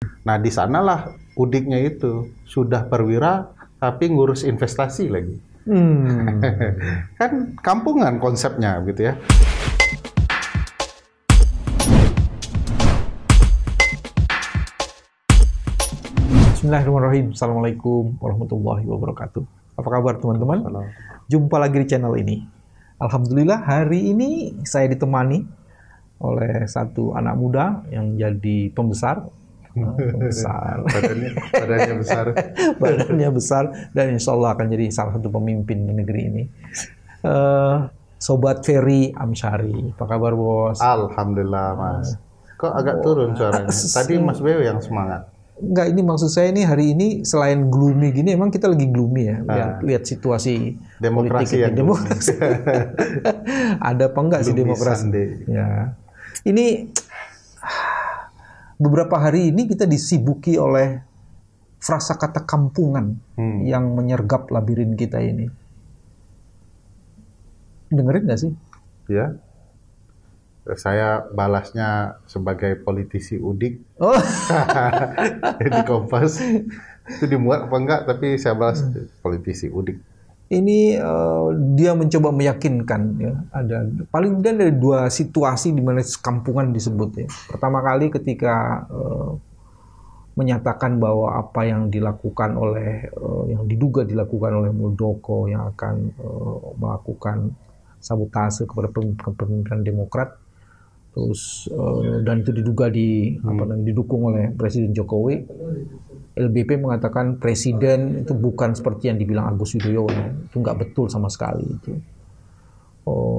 Nah, di sanalah udiknya itu sudah perwira tapi ngurus investasi lagi. Kan kampungan konsepnya gitu ya. Bismillahirrahmanirrahim. Assalamualaikum warahmatullahi wabarakatuh. Apa kabar teman-teman? Jumpa lagi di channel ini. Alhamdulillah hari ini saya ditemani oleh satu anak muda yang jadi pembesar. Badannya besar. Badannya besar dan insya Allah akan jadi salah satu pemimpin di negeri ini. Sobat Ferry Amsyari. Apa kabar bos? Alhamdulillah mas. Kok agak turun suaranya? Tadi Mas Beo yang semangat. Enggak, ini maksud saya nih hari ini selain gloomy gini, emang kita lagi gloomy ya, lihat situasi demokrasi politik yang demokrasi. Ada apa enggak sih demokrasi? Ya, ini beberapa hari ini kita disibuki oleh frasa kata kampungan yang menyergap labirin kita ini. Dengerin nggak sih? Ya. Saya balasnya sebagai politisi udik. Oh. Di Kompas itu dimuat apa enggak, tapi saya balas politisi udik. Ini dia mencoba meyakinkan ya, ada paling tidak ada dua situasi di mana kampungan disebut ya. Pertama kali ketika menyatakan bahwa apa yang dilakukan oleh yang diduga dilakukan oleh Muldoko yang akan melakukan sabotase kepada kepemimpinan Demokrat. Terus dan itu diduga didukung oleh Presiden Jokowi. LBP mengatakan presiden itu bukan seperti yang dibilang Agus Yudhoyono, itu nggak betul sama sekali itu.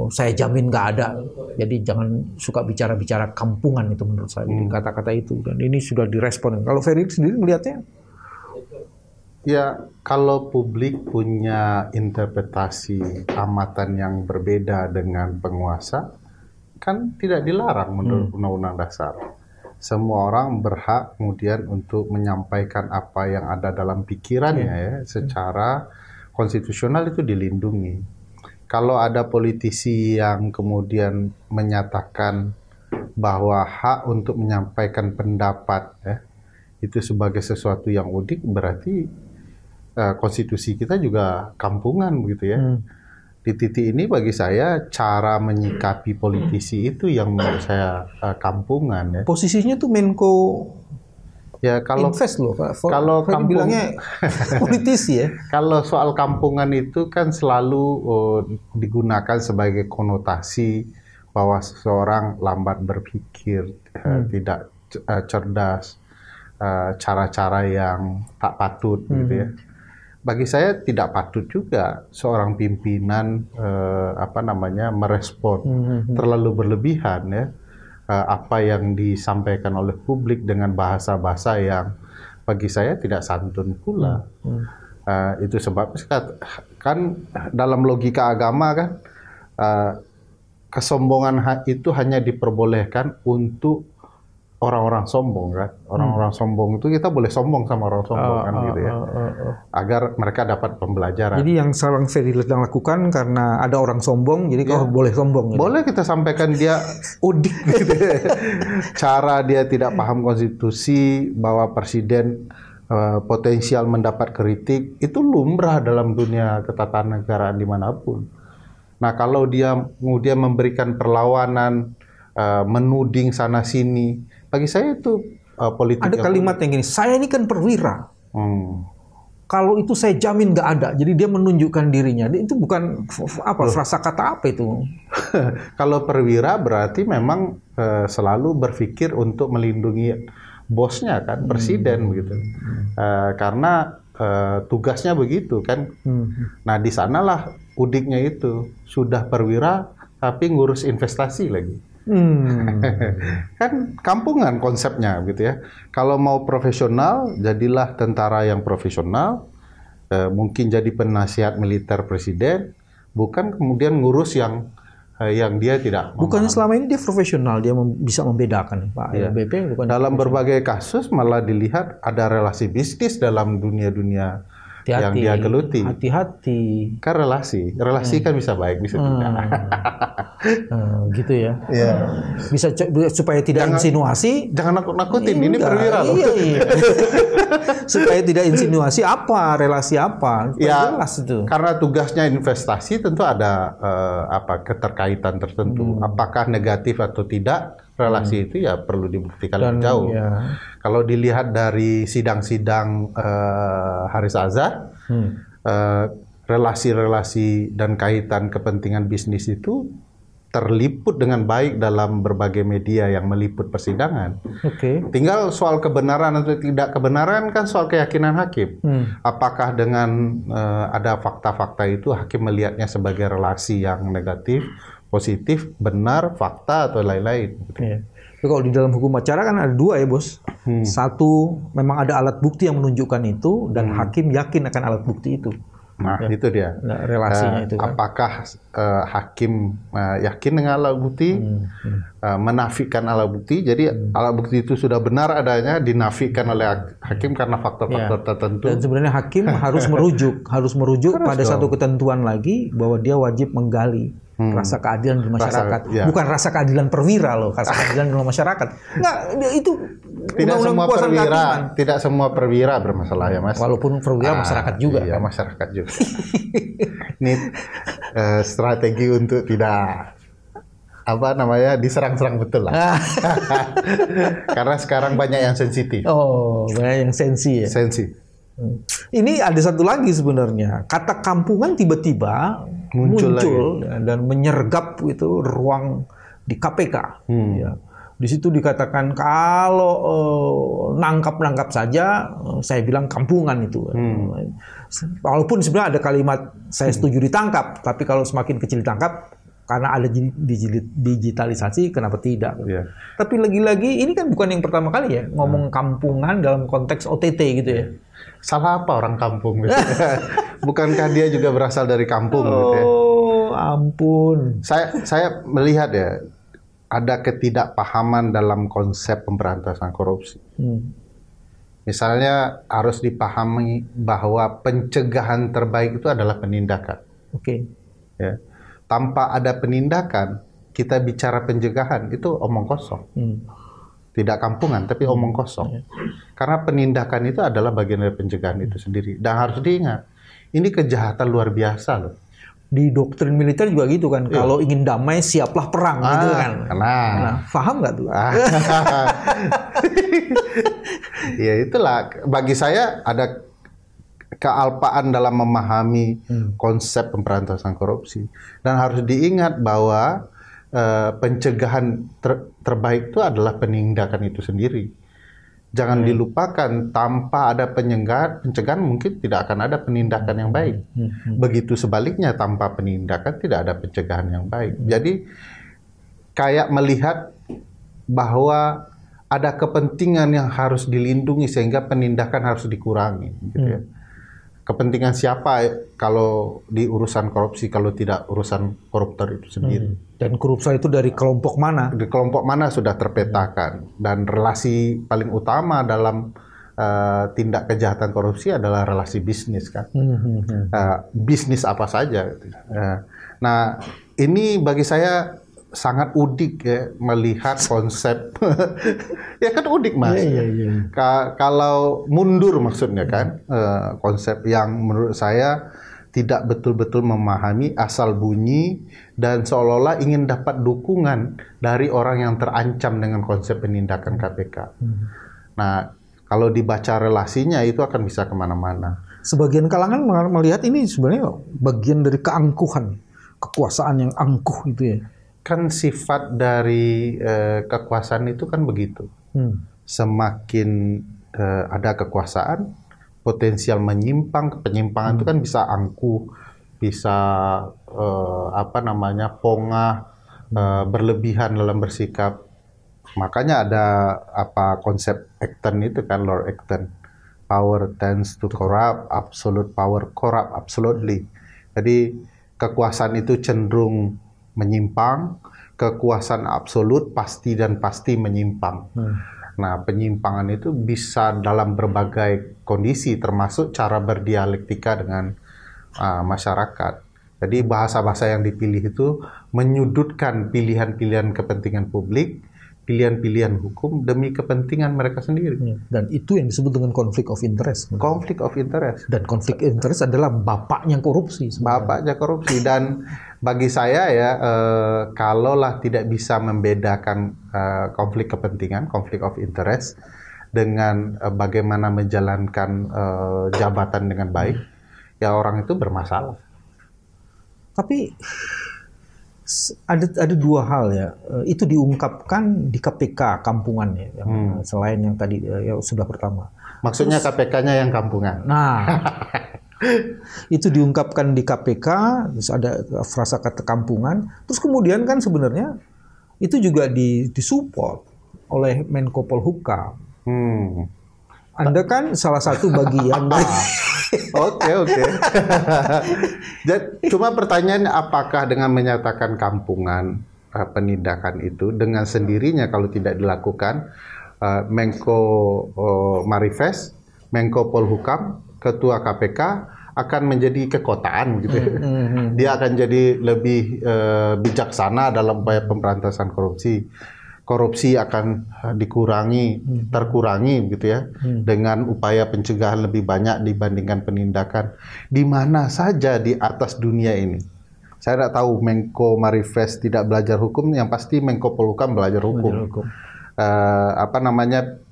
Saya jamin nggak ada. Jadi jangan suka bicara-bicara kampungan itu menurut saya kata-kata itu. Dan ini sudah direspon. Kalau Ferry sendiri melihatnya? Ya, kalau publik punya interpretasi amatan yang berbeda dengan penguasa, kan tidak dilarang menurut Undang-Undang Dasar. Semua orang berhak kemudian untuk menyampaikan apa yang ada dalam pikirannya ya, secara konstitusional itu dilindungi. Kalau ada politisi yang kemudian menyatakan bahwa hak untuk menyampaikan pendapat ya, itu sebagai sesuatu yang udik, berarti konstitusi kita juga kampungan begitu ya. Di titik ini bagi saya cara menyikapi politisi itu yang menurut saya kampungan ya. Posisinya tuh Menko ya, kalau Invest loh Pak. Kalau kampung, bilangnya politisi ya. Kalau soal kampungan itu kan selalu digunakan sebagai konotasi bahwa seseorang lambat berpikir, tidak cerdas, cara-cara yang tak patut gitu ya. Bagi saya tidak patut juga seorang pimpinan merespon terlalu berlebihan ya apa yang disampaikan oleh publik dengan bahasa-bahasa yang bagi saya tidak santun pula. Itu sebab kan dalam logika agama kan kesombongan itu hanya diperbolehkan untuk orang-orang sombong kan. Orang-orang sombong itu kita boleh sombong sama orang sombong kan gitu ya. Agar mereka dapat pembelajaran. Jadi yang sekarang Ferry sedang lakukan karena ada orang sombong, jadi kau boleh sombong. Gitu. Boleh kita sampaikan dia udik gitu. Cara dia tidak paham konstitusi, bahwa presiden potensial mendapat kritik, itu lumrah dalam dunia ketatanegaraan dimanapun. Nah kalau dia kemudian memberikan perlawanan, menuding sana sini, bagi saya itu politik. Ada kalimat yang gini, saya ini kan perwira. Kalau itu saya jamin nggak ada. Jadi dia menunjukkan dirinya. Itu bukan frasa kata apa itu? Kalau perwira berarti memang selalu berpikir untuk melindungi bosnya kan, presiden begitu. Karena tugasnya begitu kan. Nah di sanalah udiknya itu sudah perwira tapi ngurus investasi lagi. Kan kampungan konsepnya gitu ya. Kalau mau profesional, jadilah tentara yang profesional, mungkin jadi penasihat militer presiden, bukan kemudian ngurus yang dia tidak memahami. Bukannya selama ini dia profesional, dia bisa membedakan Pak LBP. Dalam berbagai kasus malah dilihat ada relasi bisnis dalam dunia-dunia yang dia geluti. Hati-hati. Kan relasi kan bisa baik, bisa tidak. Gitu ya. Iya. Bisa supaya tidak insinuasi. Jangan nakut-nakutin, ini perwira loh. Iya. Supaya tidak insinuasi relasi apa. Ya, jelas itu. Karena tugasnya investasi tentu ada keterkaitan tertentu. Apakah negatif atau tidak, relasi itu ya perlu dibuktikan lebih jauh. Ya. Kalau dilihat dari sidang-sidang Haris Azhar, relasi-relasi dan kaitan kepentingan bisnis itu terliput dengan baik dalam berbagai media yang meliput persidangan. Tinggal soal kebenaran atau tidak kebenaran kan soal keyakinan hakim. Apakah dengan ada fakta-fakta itu hakim melihatnya sebagai relasi yang negatif, positif, benar, fakta atau lain-lain. Iya. Tapi kalau di dalam hukum acara kan ada dua ya bos. Satu, memang ada alat bukti yang menunjukkan itu dan hakim yakin akan alat bukti itu. Nah ya. Itu dia. Nah, relasinya itu kan. Apakah hakim yakin dengan alat bukti, menafikan alat bukti. Jadi alat bukti itu sudah benar adanya, dinafikan oleh hakim karena faktor-faktor tertentu. Dan sebenarnya hakim harus merujuk pada satu ketentuan lagi bahwa dia wajib menggali rasa keadilan di masyarakat. Bukan rasa keadilan perwira loh, rasa keadilan dalam masyarakat. Enggak, itu tidak semua perwira bermasalah ya Mas. Walaupun perwira masyarakat juga. Iya, kan? Masyarakat juga. Ini strategi untuk tidak diserang-serang betul lah. Karena sekarang banyak yang sensitif. Oh, banyak yang sensi ya. Sensi. Ini ada satu lagi sebenarnya, kata kampungan tiba-tiba muncul dan menyergap itu ruang di KPK. Ya. Di situ dikatakan kalau nangkap saja, saya bilang kampungan itu. Walaupun sebenarnya ada kalimat saya setuju ditangkap, tapi kalau semakin kecil ditangkap karena ada digitalisasi, kenapa tidak? Yeah. Tapi lagi-lagi ini kan bukan yang pertama kali ya ngomong kampungan dalam konteks OTT gitu ya. Salah apa orang kampung? Bukankah dia juga berasal dari kampung? Gitu ya? Ampun. Saya melihat ya ada ketidakpahaman dalam konsep pemberantasan korupsi. Misalnya harus dipahami bahwa pencegahan terbaik itu adalah penindakan. Ya. Tanpa ada penindakan, kita bicara pencegahan itu omong kosong. Tidak kampungan, tapi omong kosong. Karena penindakan itu adalah bagian dari pencegahan itu sendiri. Dan harus diingat, ini kejahatan luar biasa loh. Di doktrin militer juga gitu kan. Kalau ingin damai, siaplah perang gitu kan. Nah, paham nggak tuh? Ya itulah. Bagi saya ada kealpaan dalam memahami konsep pemberantasan korupsi. Dan harus diingat bahwa pencegahan terbaik itu adalah penindakan itu sendiri. Jangan dilupakan, tanpa ada pencegahan mungkin tidak akan ada penindakan yang baik. Begitu sebaliknya, tanpa penindakan tidak ada pencegahan yang baik. Jadi kayak melihat bahwa ada kepentingan yang harus dilindungi sehingga penindakan harus dikurangi. Gitu ya. Kepentingan siapa kalau di urusan korupsi, kalau tidak urusan koruptor itu sendiri. Dan korupsi itu dari kelompok mana? Di kelompok mana sudah terpetakan. Dan relasi paling utama dalam tindak kejahatan korupsi adalah relasi bisnis kan. Bisnis apa saja. Nah, ini bagi saya sangat udik ya melihat konsep. Ya kan udik Mas. Kalau mundur maksudnya kan konsep yang menurut saya tidak betul-betul memahami asal bunyi dan seolah-olah ingin dapat dukungan dari orang yang terancam dengan konsep penindakan KPK. Nah, kalau dibaca relasinya itu akan bisa kemana-mana. Sebagian kalangan melihat ini sebenarnya bagian dari keangkuhan, kekuasaan yang angkuh gitu ya. Kan sifat dari kekuasaan itu kan begitu. Semakin ada kekuasaan, potensial penyimpangan itu kan bisa angkuh, bisa pongah, berlebihan dalam bersikap. Makanya ada konsep Acton itu kan, Lord Acton. Power tends to corrupt, absolute power corrupt absolutely. Jadi kekuasaan itu cenderung menyimpang, kekuasaan absolut pasti menyimpang. Nah, penyimpangan itu bisa dalam berbagai kondisi, termasuk cara berdialektika dengan masyarakat. Jadi bahasa-bahasa yang dipilih itu menyudutkan pilihan-pilihan kepentingan publik, pilihan-pilihan hukum demi kepentingan mereka sendiri. Dan itu yang disebut dengan conflict of interest. Conflict of interest. Dan conflict of interest adalah bapaknya korupsi. Bapaknya korupsi. Dan bagi saya ya, kalaulah tidak bisa membedakan konflik kepentingan, conflict of interest, dengan bagaimana menjalankan jabatan dengan baik, ya orang itu bermasalah. Tapi ada dua hal ya, itu diungkapkan di KPK kampungannya, selain yang tadi yang sudah pertama. Maksudnya KPK-nya yang kampungan. Nah, itu diungkapkan di KPK, terus ada frasa kata kampungan, terus kemudian kan sebenarnya itu juga disupport oleh Menko Polhukam. Anda kan salah satu bagian dari... Oke. Cuma pertanyaannya, apakah dengan menyatakan kampungan penindakan itu dengan sendirinya kalau tidak dilakukan, Menko Marifest, Menko Polhukam, Ketua KPK akan menjadi kekotaan gitu. Dia akan jadi lebih bijaksana dalam upaya pemberantasan korupsi. Korupsi akan terkurangi gitu ya, dengan upaya pencegahan lebih banyak dibandingkan penindakan. Di mana saja di atas dunia ini. Saya tidak tahu Menko Marifest tidak belajar hukum, yang pasti Menko Polhukam belajar hukum.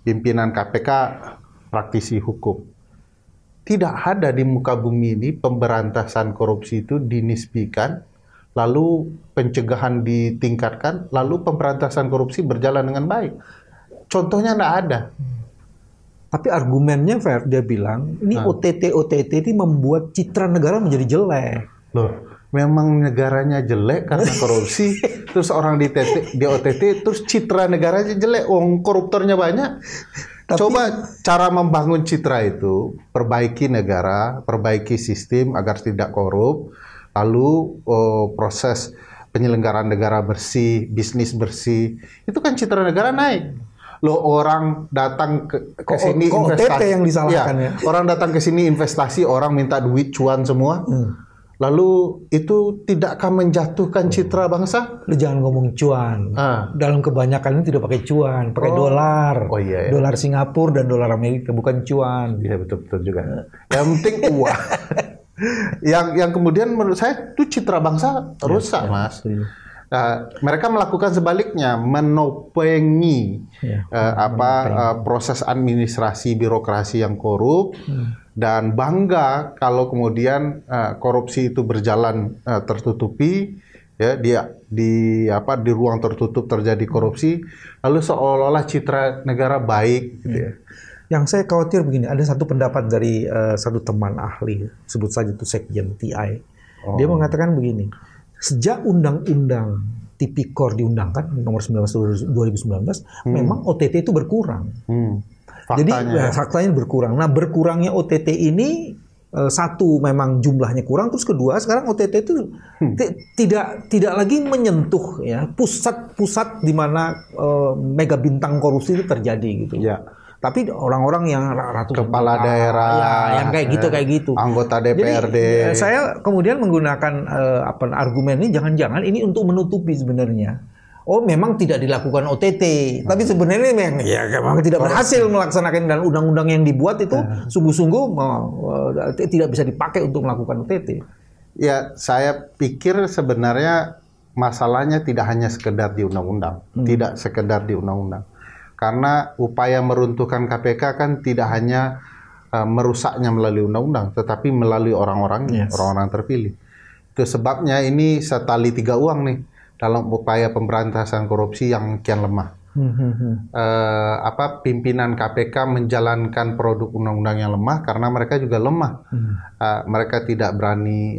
Pimpinan KPK praktisi hukum. Tidak ada di muka bumi ini pemberantasan korupsi itu dinisbikan, lalu pencegahan ditingkatkan, lalu pemberantasan korupsi berjalan dengan baik. Contohnya tidak ada. Tapi argumennya Fer, dia bilang, ini OTT ini membuat citra negara menjadi jelek. Loh, memang negaranya jelek karena korupsi, terus orang di OTT, terus citra negaranya jelek, koruptornya banyak. Tapi, coba cara membangun citra itu, perbaiki negara, perbaiki sistem agar tidak korup, lalu proses penyelenggaraan negara bersih, bisnis bersih, itu kan citra negara naik. Loh, orang datang ke sini investasi, yang disalahkan ya. Orang datang ke sini investasi, orang minta duit cuan semua. Lalu itu tidakkah menjatuhkan citra bangsa? Lu jangan ngomong cuan. Dalam kebanyakan ini tidak pakai cuan, pakai dolar. Iya. Dolar Singapura dan dolar Amerika, bukan cuan. Iya, betul juga. Yang penting uang. yang kemudian menurut saya itu citra bangsa rusak, Mas. Mereka melakukan sebaliknya, menopeng proses administrasi birokrasi yang korup, dan bangga kalau kemudian korupsi itu berjalan tertutupi, ya, di ruang tertutup terjadi korupsi, lalu seolah-olah citra negara baik gitu ya. Yang saya khawatir begini, ada satu pendapat dari satu teman ahli, sebut saja itu Sekjen TI. Dia mengatakan begini, sejak Undang-Undang Tipikor diundangkan, nomor 19 2019, memang OTT itu berkurang. Jadi faktanya berkurang. Nah, berkurangnya OTT ini, satu memang jumlahnya kurang, terus kedua sekarang OTT itu tidak lagi menyentuh ya pusat-pusat di mana mega bintang korupsi itu terjadi gitu. Ya. Tapi orang-orang yang ratusan kepala daerah, yang kayak gitu, anggota DPRD. Jadi, saya kemudian menggunakan argumen ini, jangan-jangan ini untuk menutupi sebenarnya. Oh, memang tidak dilakukan OTT, tapi sebenarnya memang tidak berhasil melaksanakan, dan undang-undang yang dibuat itu sungguh-sungguh tidak bisa dipakai untuk melakukan OTT. Ya, saya pikir sebenarnya masalahnya tidak hanya sekedar di undang-undang, tidak sekedar di undang-undang. Karena upaya meruntuhkan KPK kan tidak hanya merusaknya melalui undang-undang, tetapi melalui orang-orangnya, orang-orang terpilih. Itu sebabnya ini setali tiga uang nih dalam upaya pemberantasan korupsi yang kian lemah. Pimpinan KPK menjalankan produk undang-undang yang lemah karena mereka juga lemah. Mereka tidak berani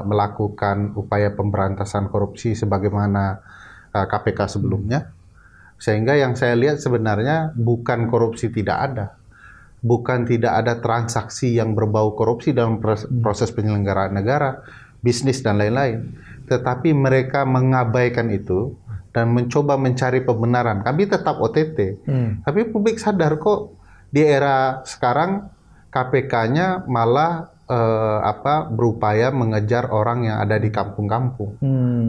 melakukan upaya pemberantasan korupsi sebagaimana KPK sebelumnya. Sehingga yang saya lihat sebenarnya bukan korupsi tidak ada. Bukan tidak ada transaksi yang berbau korupsi dalam proses penyelenggaraan negara, bisnis dan lain-lain. Tetapi mereka mengabaikan itu dan mencoba mencari pembenaran. Kami tetap OTT, tapi publik sadar kok di era sekarang KPK-nya malah berupaya mengejar orang yang ada di kampung-kampung,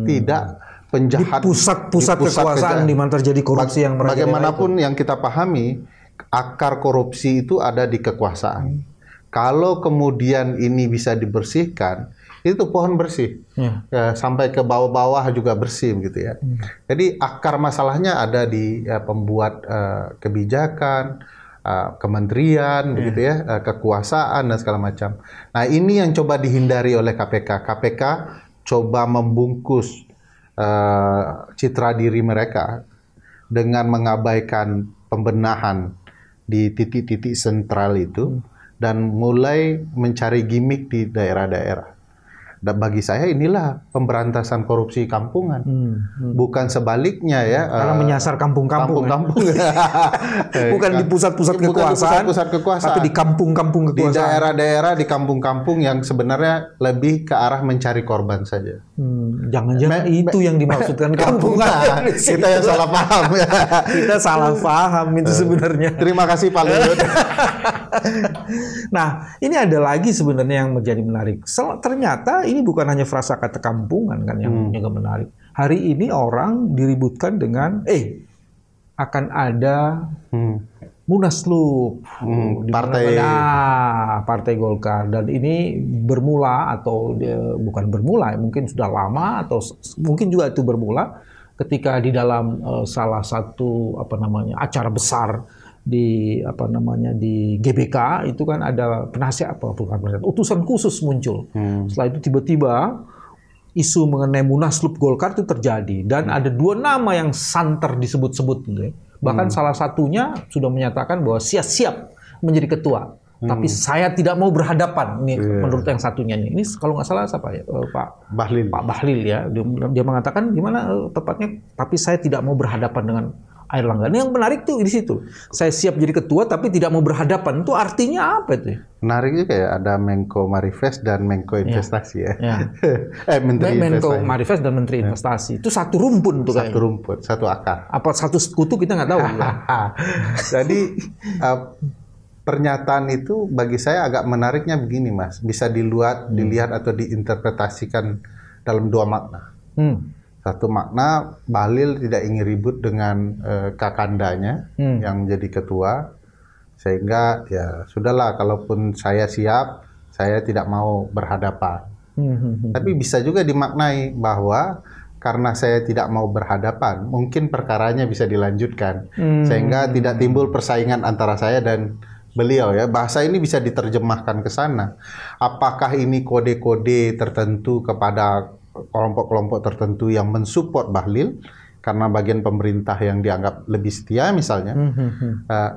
tidak penjahat di pusat-pusat kekuasaan di mana terjadi korupsi yang merajalela. Bagaimanapun yang kita pahami, akar korupsi itu ada di kekuasaan. Kalau kemudian ini bisa dibersihkan, itu pohon bersih, sampai ke bawah-bawah juga bersih gitu ya. Jadi akar masalahnya ada di pembuat kebijakan, kementerian, begitu ya, kekuasaan dan segala macam. Nah ini yang coba dihindari oleh KPK. KPK coba membungkus citra diri mereka dengan mengabaikan pembenahan di titik-titik sentral itu dan mulai mencari gimmick di daerah-daerah. Dan bagi saya inilah pemberantasan korupsi kampungan, bukan sebaliknya ya. Karena menyasar kampung-kampung. Bukan di pusat-pusat kekuasaan, tapi di kampung-kampung kekuasaan. Di daerah-daerah, di kampung-kampung yang sebenarnya lebih ke arah mencari korban saja. Jangan-jangan itu yang dimaksudkan kampungan. Kita yang salah paham. Kita salah paham itu sebenarnya. Terima kasih Pak Luhut. Nah, ini ada lagi sebenarnya yang menjadi menarik. Ternyata ini bukan hanya frasa kata kampungan kan yang juga menarik. Hari ini orang diributkan dengan akan ada Munaslup Partai Golkar, dan ini bermula atau bukan bermula, mungkin sudah lama atau mungkin juga itu bermula ketika di dalam salah satu acara besar di di GBK itu kan ada utusan khusus muncul. Setelah itu tiba-tiba isu mengenai Munaslup Golkar itu terjadi dan ada 2 nama yang santer disebut-sebut gitu ya. Bahkan salah satunya sudah menyatakan bahwa siap menjadi ketua. Tapi saya tidak mau berhadapan. Ini menurut yang satunya ini kalau nggak salah siapa ya? Pak Bahlil ya. Dia mengatakan gimana tepatnya, tapi saya tidak mau berhadapan dengan Airlangga. Ini yang menarik tuh di situ. Saya siap jadi ketua tapi tidak mau berhadapan. Itu artinya apa itu? Menariknya kayak ada Menko Marifest dan Menko Investasi ya. Menteri Menko Investasi. Marifest dan Menteri Investasi. Itu satu rumpun tuh kayaknya. Satu rumpun, satu akar. Apa satu sekutu kita nggak tahu. Ya. Jadi pernyataan itu bagi saya agak menariknya begini Mas. Bisa dilihat atau diinterpretasikan dalam 2 makna. Satu makna, Bahlil tidak ingin ribut dengan kakandanya yang menjadi ketua, sehingga ya sudahlah, kalaupun saya siap, saya tidak mau berhadapan. Tapi bisa juga dimaknai bahwa karena saya tidak mau berhadapan, mungkin perkaranya bisa dilanjutkan, sehingga tidak timbul persaingan antara saya dan beliau ya. Bahasa ini bisa diterjemahkan ke sana. Apakah ini kode-kode tertentu kepada kelompok-kelompok tertentu yang mensupport Bahlil karena bagian pemerintah yang dianggap lebih setia misalnya,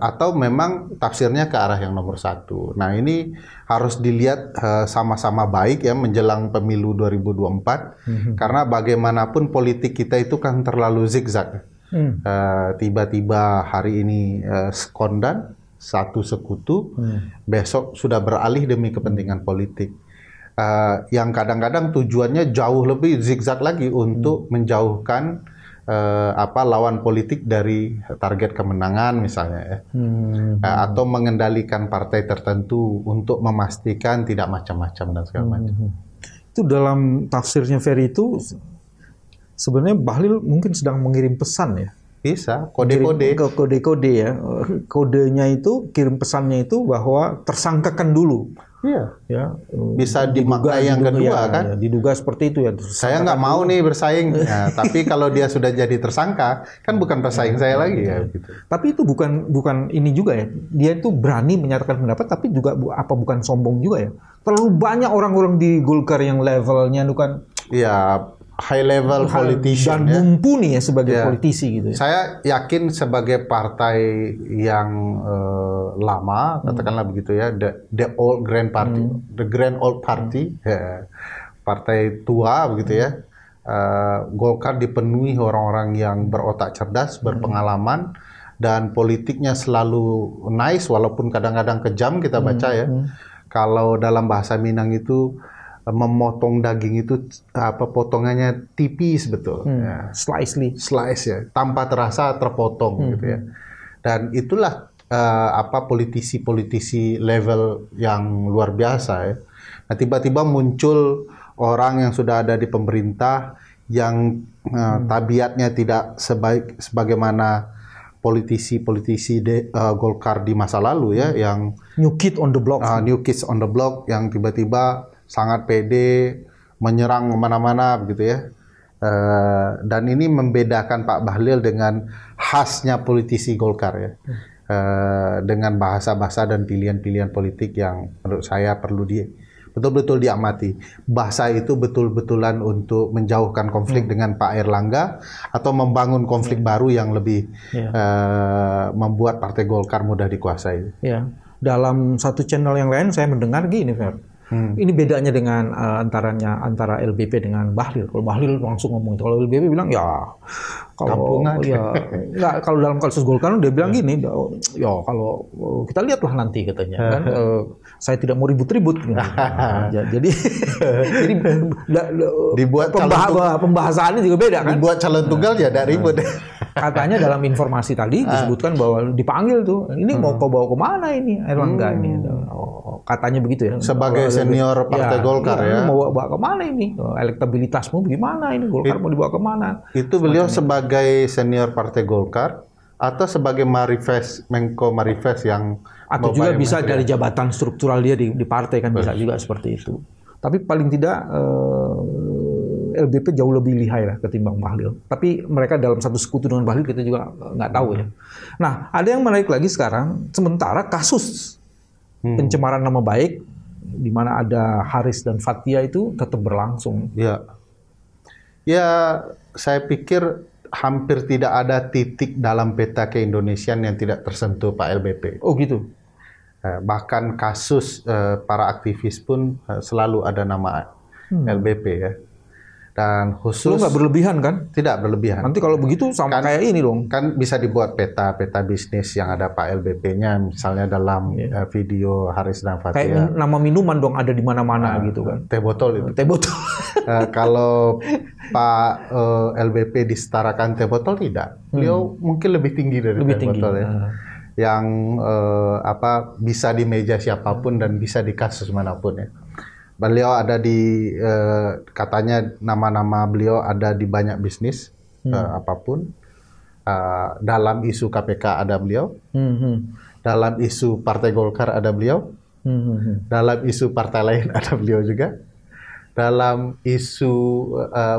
atau memang tafsirnya ke arah yang nomor 1. Nah ini harus dilihat sama-sama baik ya menjelang pemilu 2024, karena bagaimanapun politik kita itu kan terlalu zigzag. Tiba-tiba hari ini sekondan, satu sekutu, besok sudah beralih demi kepentingan politik. Yang kadang-kadang tujuannya jauh lebih zigzag lagi untuk menjauhkan lawan politik dari target kemenangan misalnya ya. Atau mengendalikan partai tertentu untuk memastikan tidak macam-macam dan segala macam. Itu dalam tafsirnya Ferry itu sebenarnya Bahlil mungkin sedang mengirim pesan ya. Bisa, kode-kode. Kode-kode ya. Kodenya itu, kirim pesannya itu bahwa tersangkakan dulu. Iya. Ya, bisa dimaknai yang kedua kan? Ya, diduga seperti itu ya. Saya nggak mau nih bersaing. Nah, tapi kalau dia sudah jadi tersangka, kan bukan pesaing saya lagi ya. Gitu. Tapi itu bukan ini juga ya. Dia itu berani menyatakan pendapat, tapi juga bukan sombong juga ya. Terlalu banyak orang-orang di Golkar yang levelnya itu kan. Iya. High level politician dan mumpuni ya sebagai politisi gitu ya. Saya yakin sebagai partai yang lama, katakanlah begitu ya, the old grand party, the grand old party, partai tua begitu ya. Golkar dipenuhi orang-orang yang berotak cerdas, berpengalaman, dan politiknya selalu nice walaupun kadang-kadang kejam kita baca ya. Kalau dalam bahasa Minang itu memotong daging itu potongannya tipis betul, ya. Slice ya, tanpa terasa terpotong gitu ya. Dan itulah politisi-politisi level yang luar biasa ya. Nah, tiba-tiba muncul orang yang sudah ada di pemerintah yang tabiatnya tidak sebagaimana politisi-politisi Golkar di masa lalu ya, yang new kid on the block, yang tiba-tiba sangat pede menyerang kemana-mana begitu ya. Dan ini membedakan Pak Bahlil dengan khasnya politisi Golkar ya. Dengan bahasa-bahasa dan pilihan-pilihan politik yang menurut saya perlu betul-betul diamati. Bahasa itu betul-betulan untuk menjauhkan konflik dengan Pak Airlangga atau membangun konflik baru yang lebih membuat Partai Golkar mudah dikuasai. Ya. Dalam satu channel yang lain saya mendengar gini, Fer. Ini bedanya dengan antara LBP dengan Bahlil. Kalau Bahlil langsung ngomong itu. Kalau LBP bilang kalau dalam kasus Golkar dia bilang gini, ya kalau kita lihatlah nanti katanya kan. Saya tidak mau ribut-ribut. Gitu. Jadi dibuat pembahasannya juga beda kan. Dibuat calon tunggal ya tidak ribut. Katanya dalam informasi tadi disebutkan bahwa dipanggil tuh. Ini mau kau bawa kemana ini Airlangga ini? Katanya begitu ya. Sebagai senior Partai Golkar ya. Mau bawa kemana ini? Elektabilitasmu bagaimana ini? Golkar mau dibawa kemana? Itu beliau sebagai senior Partai Golkar atau sebagai Menko Marifest yang atau juga bisa dari jabatan struktural dia di partai kan bisa juga seperti itu. Tapi paling tidak LBP jauh lebih lihai lah ketimbang Bahlil. Tapi mereka dalam satu sekutu dengan Bahlil kita juga nggak tahu ya. Nah, ada yang menarik lagi sekarang, sementara kasus pencemaran nama baik di mana ada Haris dan Fathia itu tetap berlangsung. Ya, saya pikir hampir tidak ada titik dalam peta keindonesiaan yang tidak tersentuh Pak LBP. Oh gitu. Bahkan kasus para aktivis pun selalu ada nama LBP ya. Dan khusus... Lu nggak berlebihan kan? Tidak berlebihan. Nanti kalau begitu sama kayak ini dong. Kan bisa dibuat peta bisnis yang ada Pak LBP-nya, misalnya dalam video Haris dan Fathia. Kayak nama minuman dong ada di mana-mana gitu kan. Teh botol itu. Teh botol. Kalau Pak LBP disetarakan teh botol tidak. Beliau mungkin lebih tinggi dari teh botol ya. Yang bisa di meja siapapun dan bisa di kasus manapun ya. Beliau ada di katanya nama-nama beliau ada di banyak bisnis apapun. Dalam isu KPK ada beliau. Dalam isu Partai Golkar ada beliau. Dalam isu partai lain ada beliau juga. Dalam isu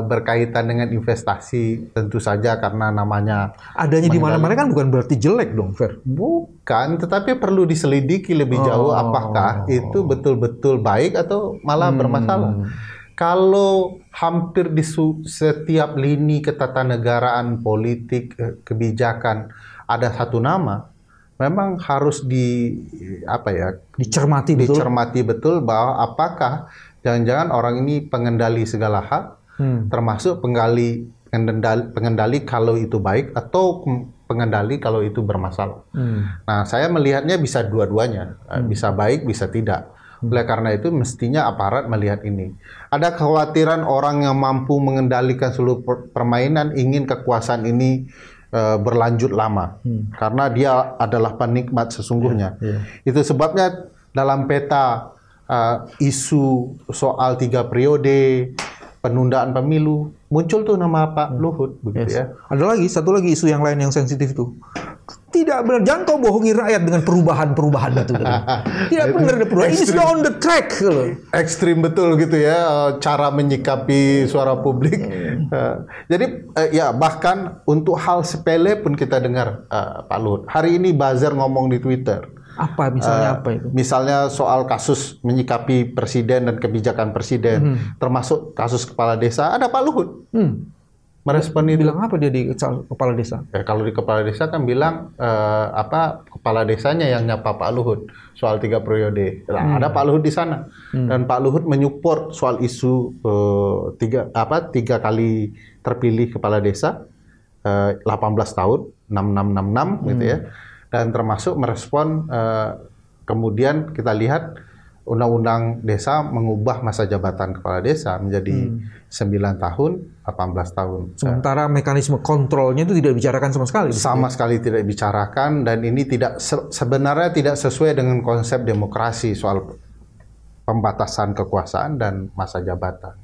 berkaitan dengan investasi tentu saja karena namanya adanya di mana-mana kan bukan berarti jelek dong, Fer. Bukan, tetapi perlu diselidiki lebih jauh apakah itu betul-betul baik atau malah bermasalah. Kalau hampir di setiap lini ketatanegaraan politik kebijakan ada satu nama, memang harus dicermati betul bahwa apakah jangan-jangan orang ini pengendali segala hal, termasuk pengendali kalau itu baik atau pengendali kalau itu bermasalah. Nah, saya melihatnya bisa dua-duanya, bisa baik, bisa tidak. Oleh karena itu mestinya aparat melihat ini. Ada kekhawatiran orang yang mampu mengendalikan seluruh permainan ingin kekuasaan ini berlanjut lama, karena dia adalah penikmat sesungguhnya. Itu sebabnya dalam peta isu soal 3 periode, penundaan pemilu, muncul tuh nama Pak Luhut, begitu ya. Ada satu lagi isu yang lain yang sensitif tuh. Tidak benar, jangan kau bohongi rakyat dengan perubahan itu. Tidak benar ada perubahan. Ini sudah on the track. Ekstrim betul gitu ya, cara menyikapi suara publik. Jadi ya bahkan untuk hal sepele pun kita dengar Pak Luhut. Hari ini buzzer ngomong di Twitter. Apa misalnya apa itu? Misalnya soal kasus menyikapi presiden dan kebijakan presiden, termasuk kasus kepala desa, ada Pak Luhut. Merespon itu. Bilang apa dia di kepala desa? Kalau di kepala desa kan bilang kepala desanya yang nyapa Pak Luhut soal 3 periode. Nah, ada Pak Luhut di sana dan Pak Luhut menyupport soal isu 3 kali terpilih kepala desa 18 tahun 6666 gitu ya. Dan termasuk merespon kemudian kita lihat Undang-undang desa mengubah masa jabatan kepala desa menjadi 9 tahun, 18 tahun. Sementara mekanisme kontrolnya itu tidak dibicarakan sama sekali. Sama sekali tidak dibicarakan, dan ini sebenarnya tidak sesuai dengan konsep demokrasi soal pembatasan kekuasaan dan masa jabatan.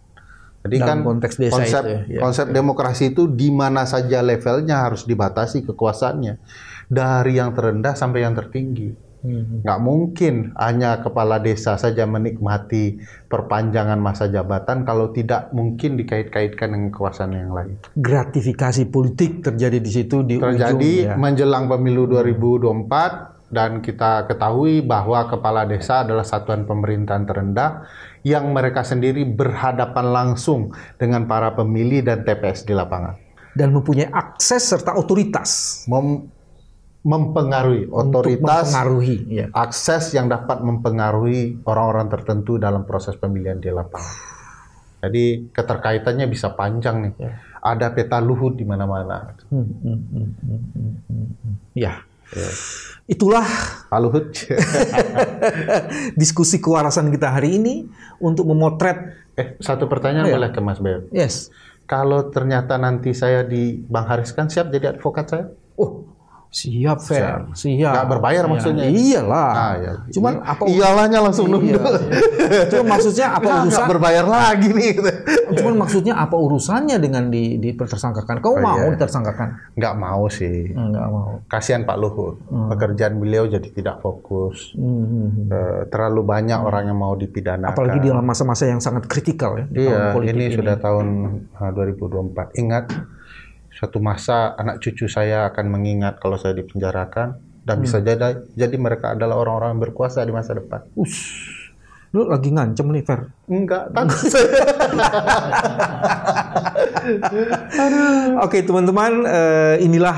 Jadi dalam kan konteks desa konsep demokrasi itu di mana saja levelnya harus dibatasi kekuasaannya, dari yang terendah sampai yang tertinggi. Nggak mungkin hanya kepala desa saja menikmati perpanjangan masa jabatan kalau tidak mungkin dikait-kaitkan dengan kekuasaan yang lain. Gratifikasi politik terjadi di situ di ujung, menjelang pemilu 2024, dan kita ketahui bahwa kepala desa adalah satuan pemerintahan terendah yang mereka sendiri berhadapan langsung dengan para pemilih dan TPS di lapangan. Dan mempunyai akses serta otoritas. Mempengaruhi otoritas, ya. akses yang dapat mempengaruhi orang-orang tertentu dalam proses pemilihan di lapangan. Jadi keterkaitannya bisa panjang nih. Ya. Ada peta Luhut di mana-mana. Ya. Itulah Pak Luhut. diskusi kewarasan kita hari ini untuk memotret. Satu pertanyaan boleh ke Mas Beo? Yes. Kalau ternyata nanti saya di Bang Haris, kan siap jadi advokat saya? Siap, Fer. Siap. Nggak berbayar maksudnya? Iyalah. Ya. Cuman apa? Iyalahnya langsung nunduk. Cuman maksudnya apa urusan? Nggak berbayar lagi nih. Cuman maksudnya apa urusannya dengan ditersangkakan? Kau mau ditersangkakan? Nggak mau sih. Nggak mau. Kasihan Pak Luhut. Pekerjaan beliau jadi tidak fokus. Terlalu banyak orang yang mau dipidanakan. Apalagi di dalam masa-masa yang sangat kritikal ya. Iya. Ini sudah tahun 2024. Ingat. Suatu masa anak cucu saya akan mengingat kalau saya dipenjarakan, dan bisa jadi mereka adalah orang-orang yang berkuasa di masa depan. Lu lagi ngancem nih, Fer? Enggak, takut saya. Oke, teman-teman, inilah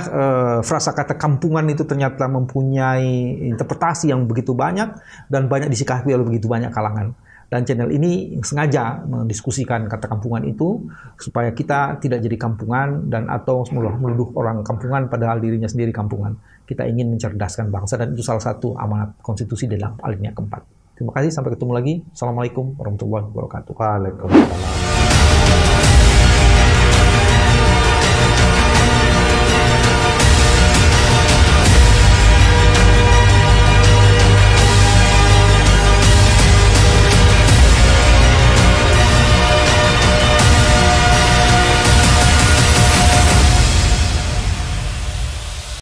frasa kata kampungan itu ternyata mempunyai interpretasi yang begitu banyak dan banyak disikapi oleh begitu banyak kalangan. Dan channel ini sengaja mendiskusikan kata kampungan itu supaya kita tidak jadi kampungan dan atau menuduh orang kampungan padahal dirinya sendiri kampungan. Kita ingin mencerdaskan bangsa, dan itu salah satu amanat konstitusi dalam alinea keempat. Terima kasih, sampai ketemu lagi. Assalamualaikum warahmatullahi wabarakatuh. Waalaikumsalam.